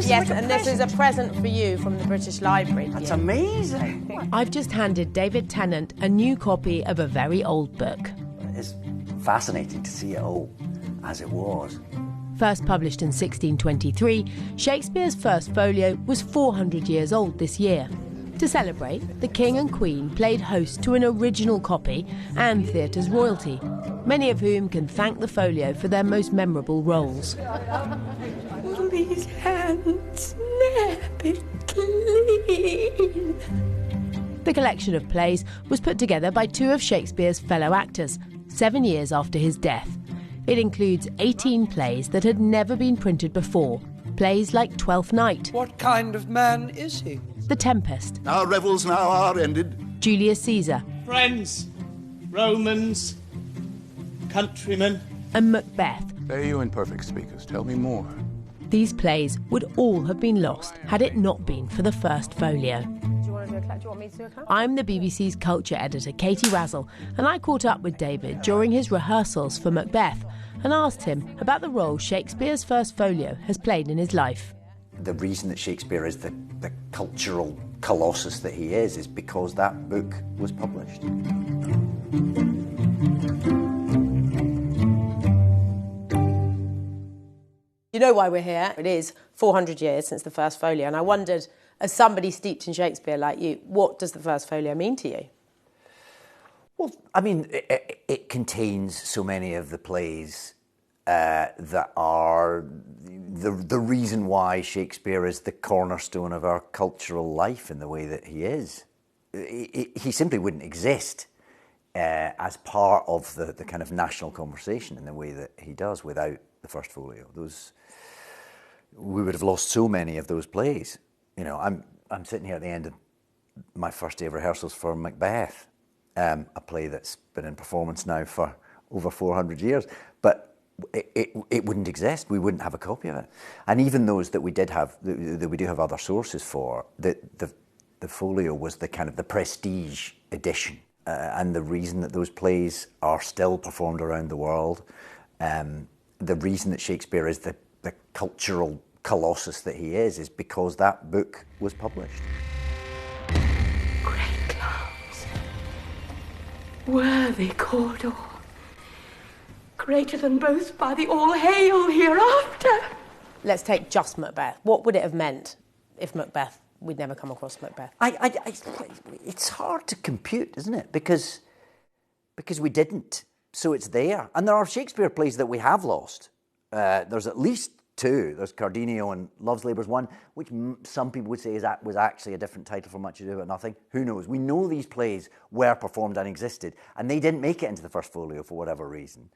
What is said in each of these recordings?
Yes, and this is a present for you from the British Library. That's amazing. I've just handed David Tennant a new copy of a very old book. It's fascinating to see it all as it was. First published in 1623, Shakespeare's first folio was 400 years old this year. To celebrate, the King and Queen played host to an original copy and theatre's royalty, many of whom can thank the folio for their most memorable roles. Will these hands ne'er be clean? The collection of plays was put together by two of Shakespeare's fellow actors, 7 years after his death. It includes 18 plays that had never been printed before, plays like Twelfth Night. What kind of man is he? The Tempest. Our revels now are ended. Julius Caesar. Friends, Romans, countrymen. And Macbeth. Are you imperfect speakers? Tell me more. These plays would all have been lost had it not been for the first folio. Do you want me to do a clap? I'm the BBC's culture editor, Katie Razzall, and I caught up with David during his rehearsals for Macbeth and asked him about the role Shakespeare's first folio has played in his life. The reason that Shakespeare is the cultural colossus that he is because that book was published. You know why we're here? It is 400 years since the first folio, and I wondered, as somebody steeped in Shakespeare like you, what does the first folio mean to you? Well, I mean, it contains so many of the plays that are the reason why Shakespeare is the cornerstone of our cultural life in the way that he is. He simply wouldn't exist as part of the kind of national conversation in the way that he does without the first folio. We would have lost so many of those plays. You know, I'm sitting here at the end of my first day of rehearsals for Macbeth, a play that's been in performance now for over 400 years, but it wouldn't exist. We wouldn't have a copy of it. And even those that we did have, that we do have other sources for, the folio was the kind of the prestige edition, and the reason that those plays are still performed around the world, the reason that Shakespeare is the cultural colossus that he is because that book was published. Great clouds, worthy corridor, greater than both by the all hail hereafter. Let's take just Macbeth. What would it have meant if we'd never come across Macbeth? It's hard to compute, isn't it? Because we didn't. So it's there. And there are Shakespeare plays that we have lost. There's at least two. There's Cardenio and Love's Labour's Won, which some people would say was actually a different title from Much Ado About Nothing. Who knows? We know these plays were performed and existed, and they didn't make it into the first folio for whatever reason.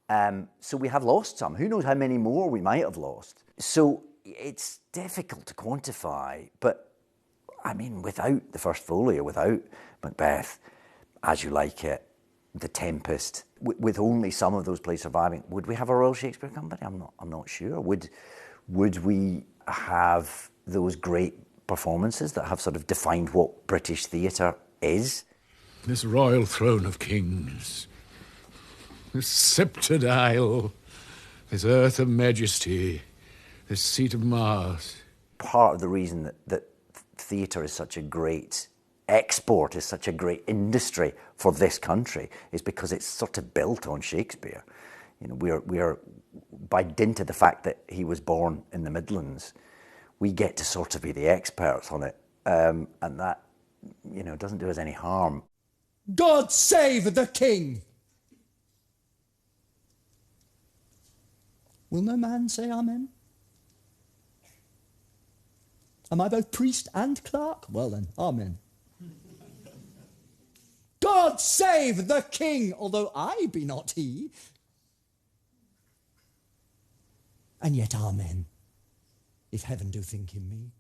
So we have lost some. Who knows how many more we might have lost? So it's difficult to quantify, but I mean, without the first folio, without Macbeth, As You Like It, The Tempest, with only some of those plays surviving, would we have a Royal Shakespeare Company? I'm not sure. Would we have those great performances that have sort of defined what British theatre is? This royal throne of kings, this sceptred isle, this earth of majesty, this seat of Mars. Part of the reason that theatre is such a great export, is such a great industry for this country, is because it's sort of built on Shakespeare. You know, we are by dint of the fact that he was born in the Midlands, we get to sort of be the experts on it, and that, you know, doesn't do us any harm. God save the king! Will no man say amen? Am I both priest and clerk? Well then, amen. God save the king, although I be not he. And yet amen, if heaven do think in me.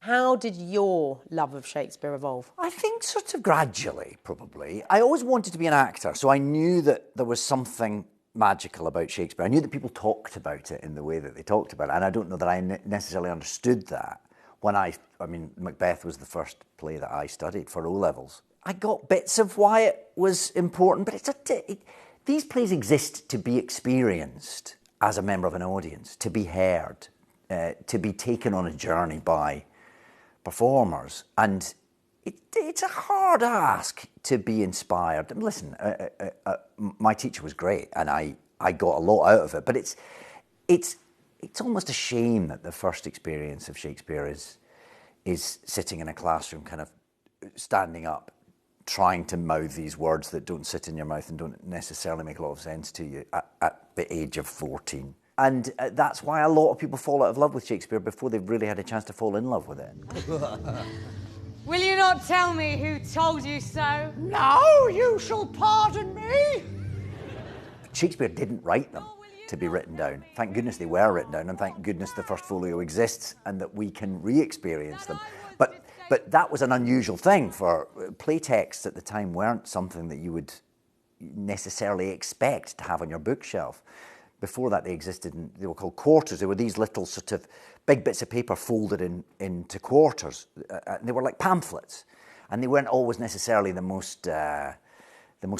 How did your love of Shakespeare evolve? I think sort of gradually, probably. I always wanted to be an actor, so I knew that there was something magical about Shakespeare. I knew that people talked about it in the way that they talked about it, and I don't know that I necessarily understood that. When I mean, Macbeth was the first play that I studied for O-levels. I got bits of why it was important, but these plays exist to be experienced as a member of an audience, to be heard. to be taken on a journey by performers. And it's a hard ask to be inspired. And listen, my teacher was great, and I got a lot out of it. But it's almost a shame that the first experience of Shakespeare is sitting in a classroom, kind of standing up, trying to mouth these words that don't sit in your mouth and don't necessarily make a lot of sense to you at the age of 14. And that's why a lot of people fall out of love with Shakespeare before they've really had a chance to fall in love with it. Will you not tell me who told you so? No, you shall pardon me. Shakespeare didn't write them to be written down. Thank goodness they were written down, and thank goodness the first folio exists and that we can re-experience them. But that was an unusual thing, for play texts at the time weren't something that you would necessarily expect to have on your bookshelf. Before that, they existed, and they were called quarters. They were these little sort of big bits of paper folded into quarters. They were like pamphlets, and they weren't always necessarily the most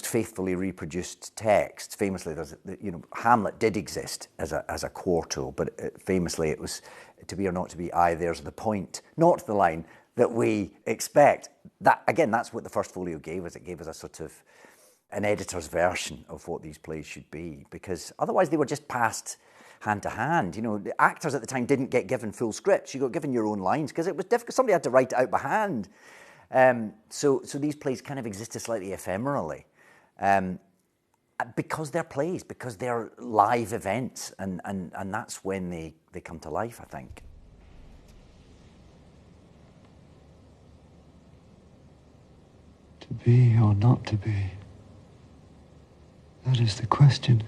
faithfully reproduced text. Famously, Hamlet did exist as a quarto, but famously it was to be or not to be. Aye, there's the point, not the line that we expect. That again, that's what the first folio gave us. It gave us a sort of an editor's version of what these plays should be, because otherwise they were just passed hand to hand. The actors at the time didn't get given full scripts. You got given your own lines because it was difficult. Somebody had to write it out by hand. So these plays kind of existed slightly ephemerally, because they're plays, because they're live events, and that's when they come to life, I think. To be or not to be? That is the question.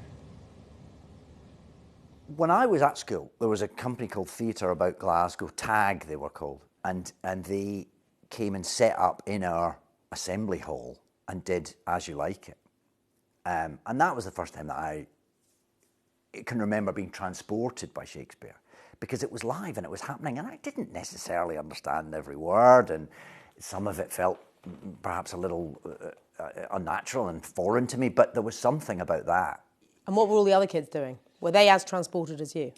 When I was at school, there was a company called Theatre About Glasgow, TAG they were called, and they came and set up in our assembly hall and did As You Like It. And that was the first time that I can remember being transported by Shakespeare, because it was live and it was happening, and I didn't necessarily understand every word, and some of it felt perhaps a little unnatural and foreign to me, but there was something about that. And what were all the other kids doing? Were they as transported as you?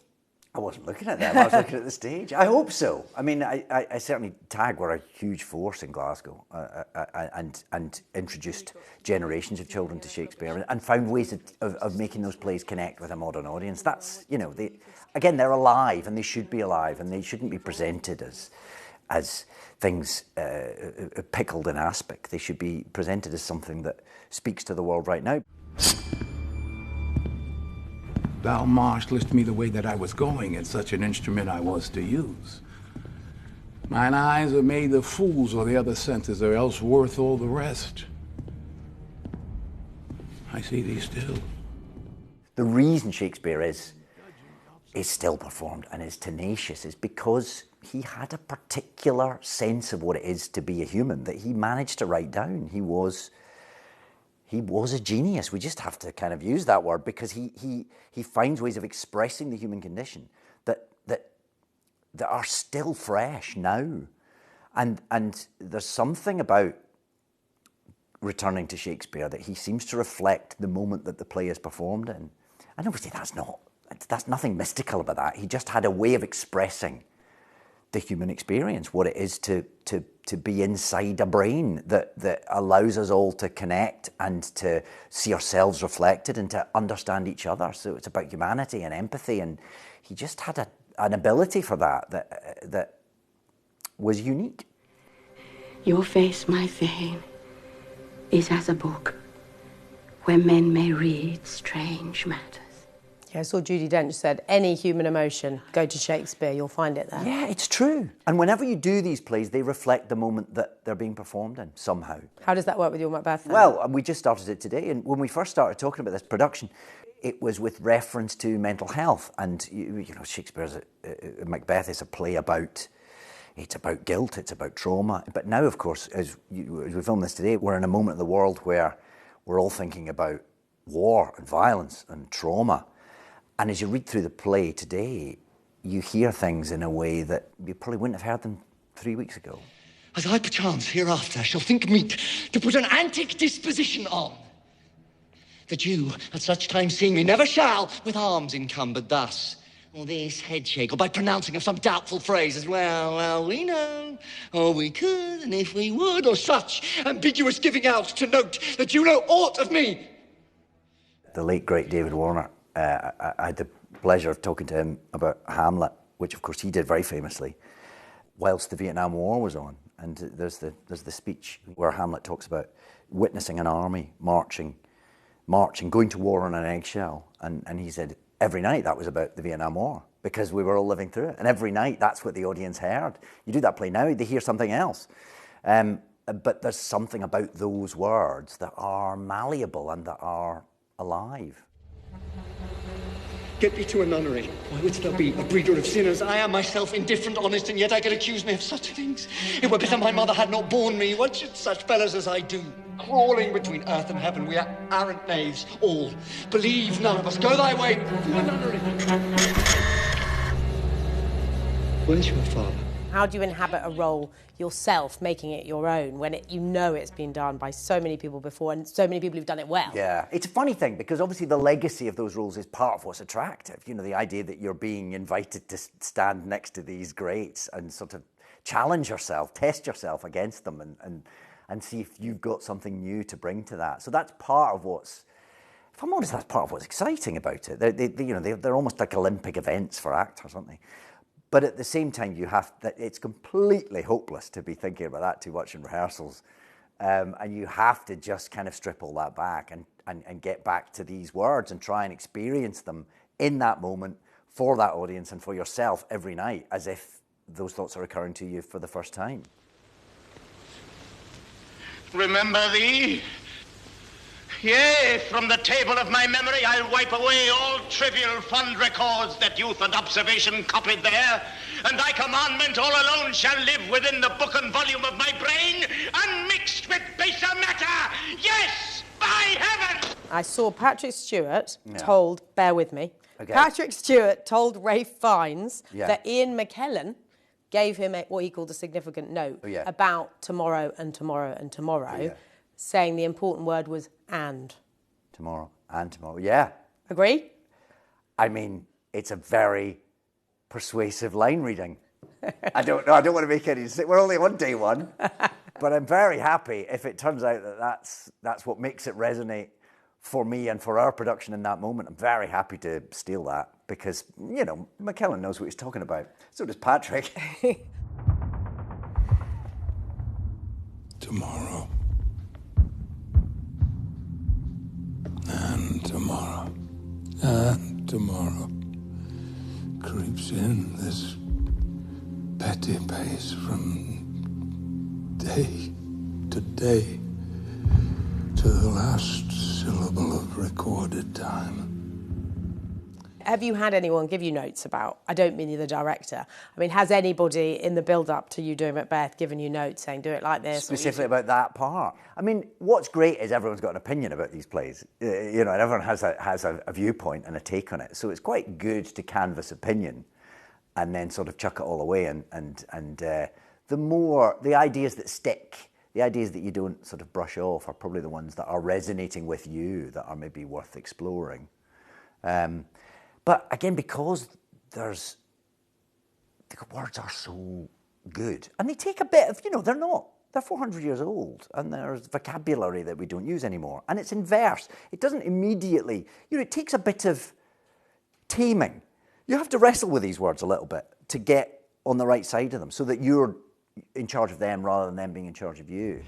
I wasn't looking at them, I was looking at the stage. I hope so. I mean, I certainly, TAG were a huge force in Glasgow, and introduced generations of children to Shakespeare, and found ways of making those plays connect with a modern audience. That's, they're alive, and they should be alive, and they shouldn't be presented as things pickled in aspic. They should be presented as something that speaks to the world right now. Thou marshalest me the way that I was going, and such an instrument I was to use. Mine eyes are made the fools, or the other senses are else worth all the rest. I see thee still. The reason Shakespeare is still performed and is tenacious is because he had a particular sense of what it is to be a human that he managed to write down. He was a genius. We just have to kind of use that word, because he finds ways of expressing the human condition that are still fresh now. And there's something about returning to Shakespeare that he seems to reflect the moment that the play is performed in. And obviously that's nothing mystical about that. He just had a way of expressing the human experience, what it is to be inside a brain that allows us all to connect and to see ourselves reflected and to understand each other. So it's about humanity and empathy, and he just had an ability for that was unique. Your face, my Thane, is as a book where men may read strange matters. Yeah, I saw Judi Dench said, any human emotion, go to Shakespeare, you'll find it there. Yeah, it's true. And whenever you do these plays, they reflect the moment that they're being performed in, somehow. How does that work with your Macbeth then? Well, we just started it today, and when we first started talking about this production, it was with reference to mental health. And, Shakespeare's Macbeth is a play about guilt, it's about trauma. But now, of course, as we film this today, we're in a moment in the world where we're all thinking about war and violence and trauma. And as you read through the play today, you hear things in a way that you probably wouldn't have heard them 3 weeks ago. As I perchance hereafter shall think meet to put an antic disposition on, that you, at such time seeing me, never shall with arms encumbered thus or this head shake, or by pronouncing of some doubtful phrase as well, we know, or we could, and if we would, or such ambiguous giving out to note that you know aught of me. The late, great David Warner, I had the pleasure of talking to him about Hamlet, which of course he did very famously, whilst the Vietnam War was on. And there's the speech where Hamlet talks about witnessing an army marching, going to war on an eggshell. And he said every night that was about the Vietnam War, because we were all living through it. And every night that's what the audience heard. You do that play now, they hear something else. But there's something about those words that are malleable and that are alive. Get me to a nunnery. Why wouldst thou be a breeder of sinners? I am myself indifferent, honest, and yet I can accuse me of such things. It were better my mother had not borne me. What should such fellows as I do? Crawling between earth and heaven, we are arrant knaves, all. Believe none of us. Go thy way to a nunnery. Where's your father? How do you inhabit a role yourself, making it your own, when you know it's been done by so many people before and so many people who've done it well? Yeah, it's a funny thing, because obviously the legacy of those roles is part of what's attractive. You know, the idea that you're being invited to stand next to these greats and sort of challenge yourself, test yourself against them and see if you've got something new to bring to that. So that's part of what's, if I'm honest, that's part of what's exciting about it. They're almost like Olympic events for actors, aren't they? But at the same time, it's completely hopeless to be thinking about that too much in rehearsals. And you have to just kind of strip all that back and get back to these words and try and experience them in that moment for that audience and for yourself every night, as if those thoughts are occurring to you for the first time. Remember thee? Yea, from the table of my memory I'll wipe away all trivial fond records that youth and observation copied there, and thy commandment all alone shall live within the book and volume of my brain, unmixed with baser matter. Yes, by heaven! I saw Patrick Stewart told, bear with me, okay. Patrick Stewart told Ralph Fiennes Yeah. that Ian McKellen gave him what he called a significant note about tomorrow and tomorrow and tomorrow, saying the important word was and. Tomorrow and tomorrow, yeah. Agree? I mean, it's a very persuasive line reading. I don't want to make any... We're only on day one, but I'm very happy if it turns out that that's what makes it resonate for me and for our production in that moment. I'm very happy to steal that because, you know, McKellen knows what he's talking about. So does Patrick. Tomorrow. And tomorrow. And tomorrow. Creeps in this petty pace from day to day to the last syllable of recorded time. Have you had anyone give you notes about, I don't mean the director, I mean, has anybody in the build-up to you doing Macbeth given you notes saying, do it like this? Specifically about that part. I mean, what's great is everyone's got an opinion about these plays, you know, and everyone has a viewpoint and a take on it. So it's quite good to canvass opinion and then sort of chuck it all away. And the ideas that stick, the ideas that you don't sort of brush off are probably the ones that are resonating with you, that are maybe worth exploring. But again, because the words are so good, and they take a bit of, you know, they're 400 years old, and there's vocabulary that we don't use anymore, and it's in verse. It doesn't immediately, you know, it takes a bit of taming. You have to wrestle with these words a little bit to get on the right side of them, so that you're in charge of them rather than them being in charge of you.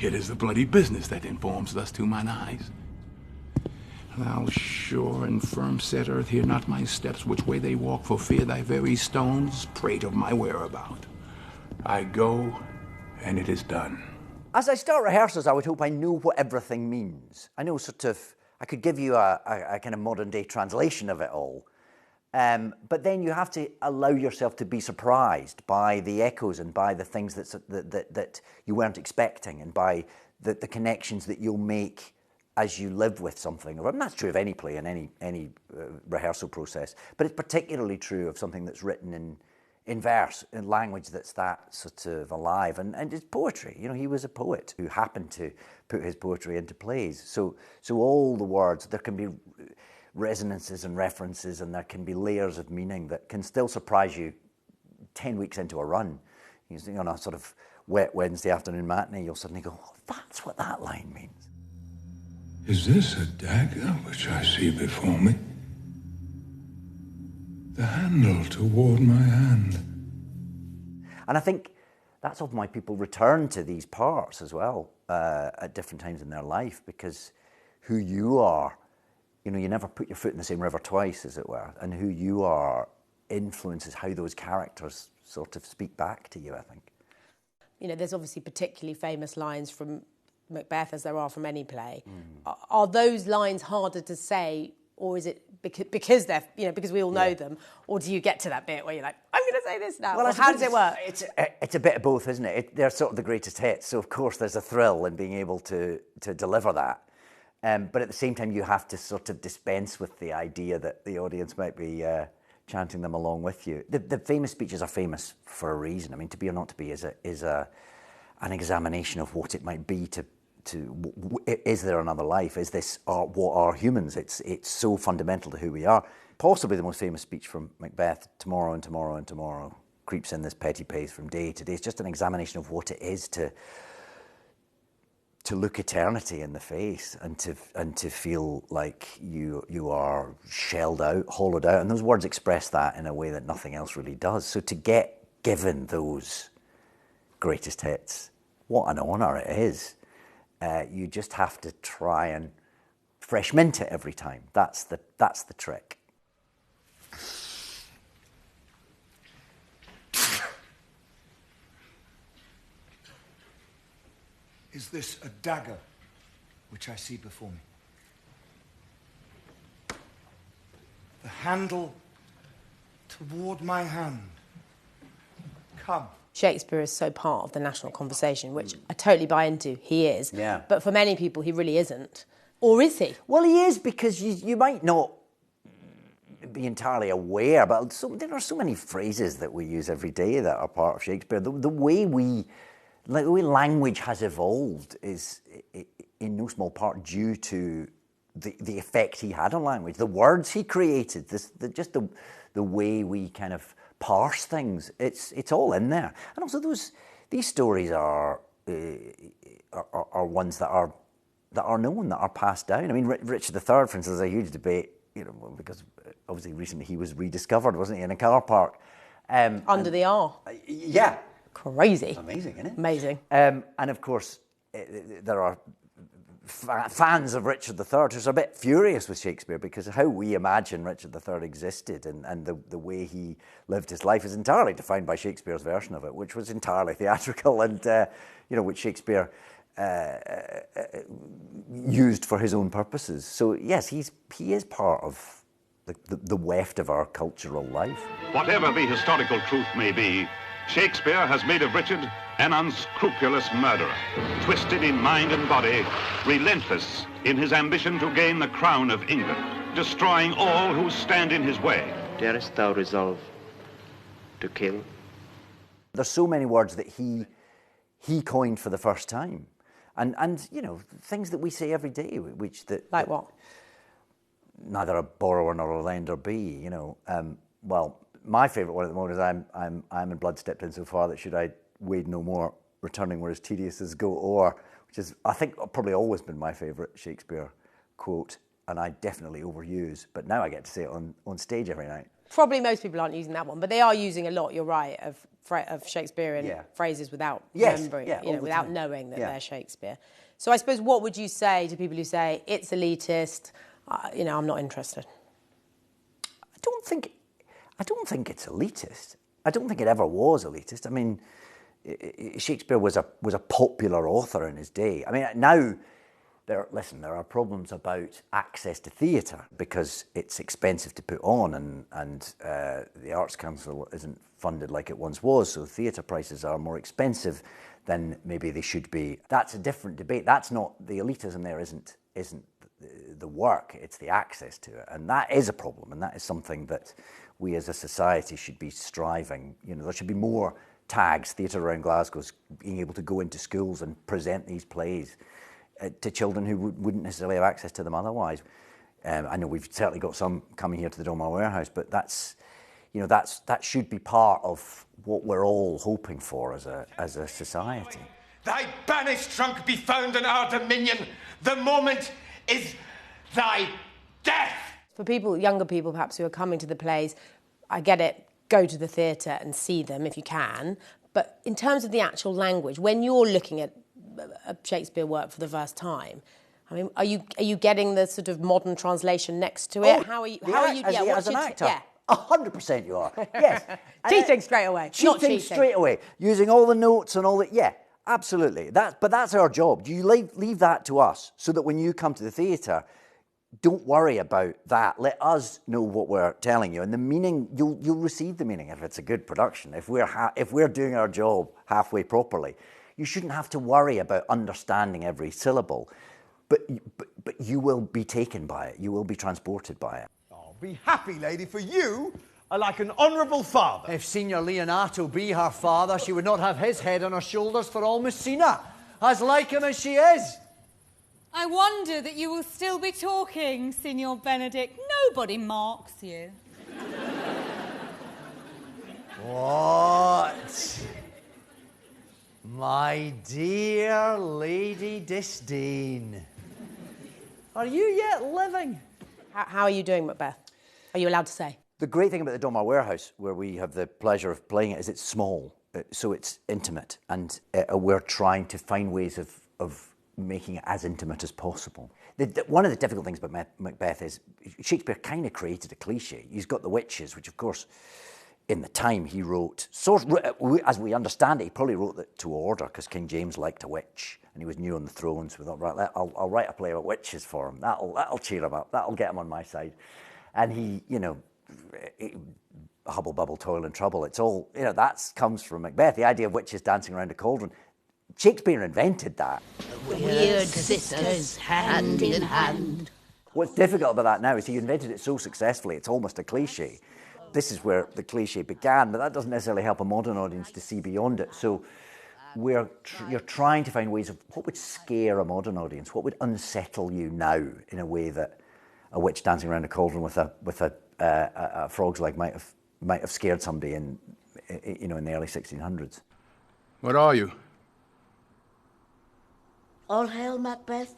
It is the bloody business that informs thus to mine eyes. Thou sure and firm set earth, hear not my steps, which way they walk, for fear thy very stones prate of my whereabout. I go, and it is done. As I start rehearsals, I would hope I know what everything means. I know I could give you a kind of modern day translation of it all. But then you have to allow yourself to be surprised by the echoes and by the things that you weren't expecting, and by the connections that you'll make as you live with something. And that's true of any play and any rehearsal process, but it's particularly true of something that's written in verse, in language that's that sort of alive. And it's poetry. You know, he was a poet who happened to put his poetry into plays. So all the words, there can be resonances and references, and there can be layers of meaning that can still surprise you 10 weeks into a run. On a sort of wet Wednesday afternoon matinee, you'll suddenly go, oh, that's what that line means. Is this a dagger which I see before me? The handle toward my hand. And I think that's often why people return to these parts as well at different times in their life, because who you are, you never put your foot in the same river twice, as it were, and who you are influences how those characters sort of speak back to you, I think. There's obviously particularly famous lines from Macbeth, as there are from any play. Are those lines harder to say, or is it because they're, because we all know them, or do you get to that bit where you're like, I'm going to say this now? Well, how does it work? It's a bit of both, isn't it? They're sort of the greatest hits, so of course there's a thrill in being able to deliver that. But at the same time, you have to sort of dispense with the idea that the audience might be chanting them along with you. The famous speeches are famous for a reason. I mean, to be or not to be is an examination of what it might be to is there another life? Is this what are humans? It's so fundamental to who we are. Possibly the most famous speech from Macbeth, tomorrow and tomorrow and tomorrow creeps in this petty pace from day to day. It's just an examination of what it is to look eternity in the face and to feel like you are shelled out, hollowed out. And those words express that in a way that nothing else really does. So to get given those greatest hits, what an honour it is. You just have to try and fresh mint it every time. That's the trick. Is this a dagger which I see before me? The handle toward my hand. Come. Shakespeare is so part of the national conversation, which I totally buy into. He is. Yeah. But for many people, he really isn't. Or is he? Well, he is, because you might not be entirely aware, but there are so many phrases that we use every day that are part of Shakespeare. The way language has evolved is in no small part due to the effect he had on language, the words he created, just the way we kind of parse things. It's all in there. And also these stories are ones that are known, that are passed down. I mean, Richard III, for instance, there's a huge debate, because obviously recently he was rediscovered, wasn't he, in a car park. Under the R. Yeah. Crazy. Amazing, isn't it? Amazing. And of course, there are fans of Richard III who's a bit furious with Shakespeare, because how we imagine Richard III existed and the way he lived his life is entirely defined by Shakespeare's version of it, which was entirely theatrical and which Shakespeare used for his own purposes. So yes, he is part of the weft of our cultural life. Whatever the historical truth may be, Shakespeare has made of Richard an unscrupulous murderer, twisted in mind and body, relentless in his ambition to gain the crown of England, destroying all who stand in his way. Darest thou resolve to kill? There's so many words that he coined for the first time, and things that we say every day, like what? Neither a borrower nor a lender be. Well, my favourite one at the moment is I'm in blood stepped in so far that should I wade no more, returning were as tedious as go o'er, which is, I think, probably always been my favourite Shakespeare quote, and I definitely overuse, but now I get to say it on stage every night. Probably most people aren't using that one, but they are using a lot, you're right, of Shakespearean phrases without remembering, without knowing that they're Shakespeare. So I suppose, what would you say to people who say, it's elitist, I'm not interested? I don't think it's elitist. I don't think it ever was elitist. I mean, Shakespeare was a popular author in his day. I mean, now, there are problems about access to theatre because it's expensive to put on, and the Arts Council isn't funded like it once was, so theatre prices are more expensive than maybe they should be. That's a different debate. That's not, the elitism there isn't the work, it's the access to it, and that is a problem, and that is something that we as a society should be striving. There should be more tags, Theatre Around Glasgow's being able to go into schools and present these plays to children who wouldn't necessarily have access to them otherwise. I know we've certainly got some coming here to the Donmar Warehouse, but that should be part of what we're all hoping for as a society. Thy banished trunk be found in our dominion. The moment is thy death. For people, younger people perhaps who are coming to the plays, I get it, go to the theatre and see them if you can. But in terms of the actual language, when you're looking at a Shakespeare work for the first time, I mean, are you getting the sort of modern translation next to it? How are you? As an actor? 100% you are. Yes. Cheating straight away. Not cheating straight away. Using all the notes and all that. Yeah, absolutely. But that's our job. You leave that to us so that when you come to the theatre, don't worry about that. Let us know what we're telling you, and the meaning you'll receive the meaning if it's a good production. If we're doing our job halfway properly, you shouldn't have to worry about understanding every syllable. But you will be taken by it. You will be transported by it. Oh, be happy, lady, for you are like an honourable father. If Signor Leonato be her father, she would not have his head on her shoulders for all Messina, as like him as she is. I wonder that you will still be talking, Signor Benedict. Nobody marks you. What? My dear Lady Disdain. Are you yet living? How are you doing, Macbeth? Are you allowed to say? The great thing about the Donmar Warehouse, where we have the pleasure of playing it, is it's small, so it's intimate, and we're trying to find ways of making it as intimate as possible. One of the difficult things about Macbeth is Shakespeare kind of created a cliche. He's got the witches, which of course, in the time he wrote, as we understand it, he probably wrote that to order because King James liked a witch and he was new on the throne, so we thought, right, I'll write a play about witches for him. That'll cheer him up. That'll get him on my side. And he, hubble, bubble, toil and trouble. It's all, that comes from Macbeth. The idea of witches dancing around a cauldron. Shakespeare invented that. Weird sisters, hand in hand. What's difficult about that now is he invented it so successfully, it's almost a cliche. This is where the cliche began, but that doesn't necessarily help a modern audience to see beyond it. So you're trying to find ways of what would scare a modern audience, what would unsettle you now in a way that a witch dancing around a cauldron with a frog's leg might have scared somebody in the early 1600s. What are you? All hail, Macbeth.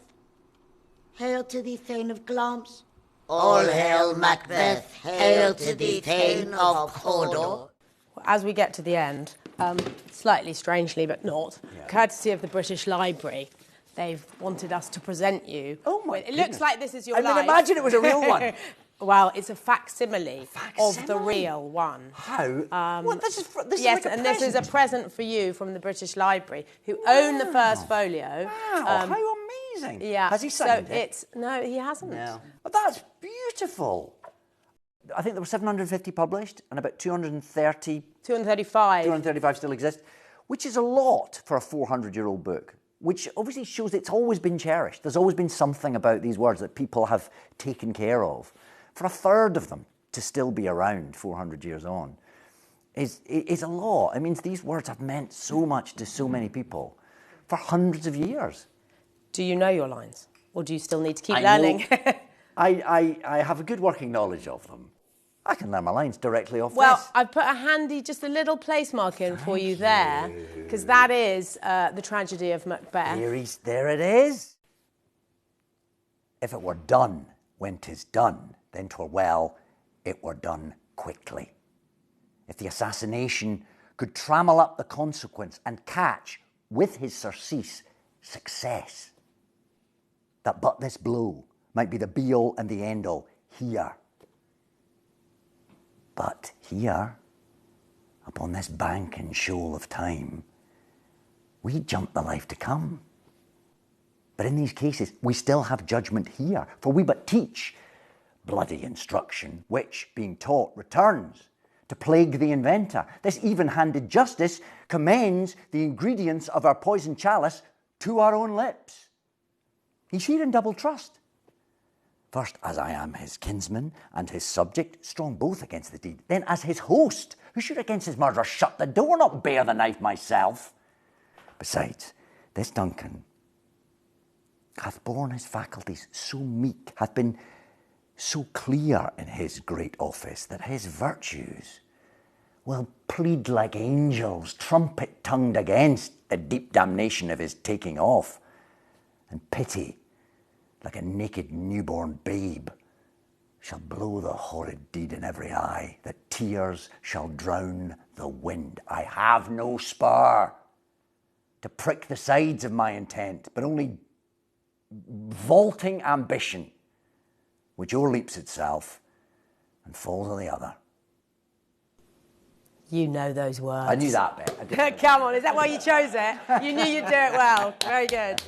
Hail to thee, Thane of Glamis. All hail, Macbeth. Hail to thee, Thane of Cawdor. As we get to the end, slightly strangely but not, courtesy of the British Library, they've wanted us to present you. Oh my It looks like this is your life. I mean, imagine it was a real one. Well, it's a facsimile of the real one. How? This is yes, like a and present. this is a present for you from the British Library, who own the first folio. Wow, how amazing. Yeah. Has he signed it? No, he hasn't. No. But that's beautiful. I think there were 750 published and about 235 still exist, which is a lot for a 400-year-old book, which obviously shows it's always been cherished. There's always been something about these words that people have taken care of. For a third of them to still be around 400 years on is a lot. It means these words have meant so much to so many people for hundreds of years. Do you know your lines? Or do you still need to keep learning? I have a good working knowledge of them. I can learn my lines directly off Well, this. I've put just a little place mark in for you there, because that is the tragedy of Macbeth. There it is. If it were done when 'tis done, then 'twere well it were done quickly. If the assassination could trammel up the consequence and catch, with his surcease, success, that but this blow might be the be-all and the end-all here. But here, upon this bank and shoal of time, we jump the life to come. But in these cases, we still have judgment here, for we but teach bloody instruction, which, being taught, returns to plague the inventor. This even-handed justice commends the ingredients of our poisoned chalice to our own lips. He's here in double trust. First, as I am his kinsman and his subject, strong both against the deed. Then as his host, who should against his murderer shut the door, not bear the knife myself. Besides, this Duncan hath borne his faculties so meek, hath been so clear in his great office that his virtues will plead like angels, trumpet-tongued against the deep damnation of his taking off, and pity, like a naked newborn babe, shall blow the horrid deed in every eye, that tears shall drown the wind. I have no spur to prick the sides of my intent, but only vaulting ambition, which o'erleaps itself and falls on the other. You know those words. I knew that bit. Come on, is that why you chose it? You knew you'd do it well. Very good.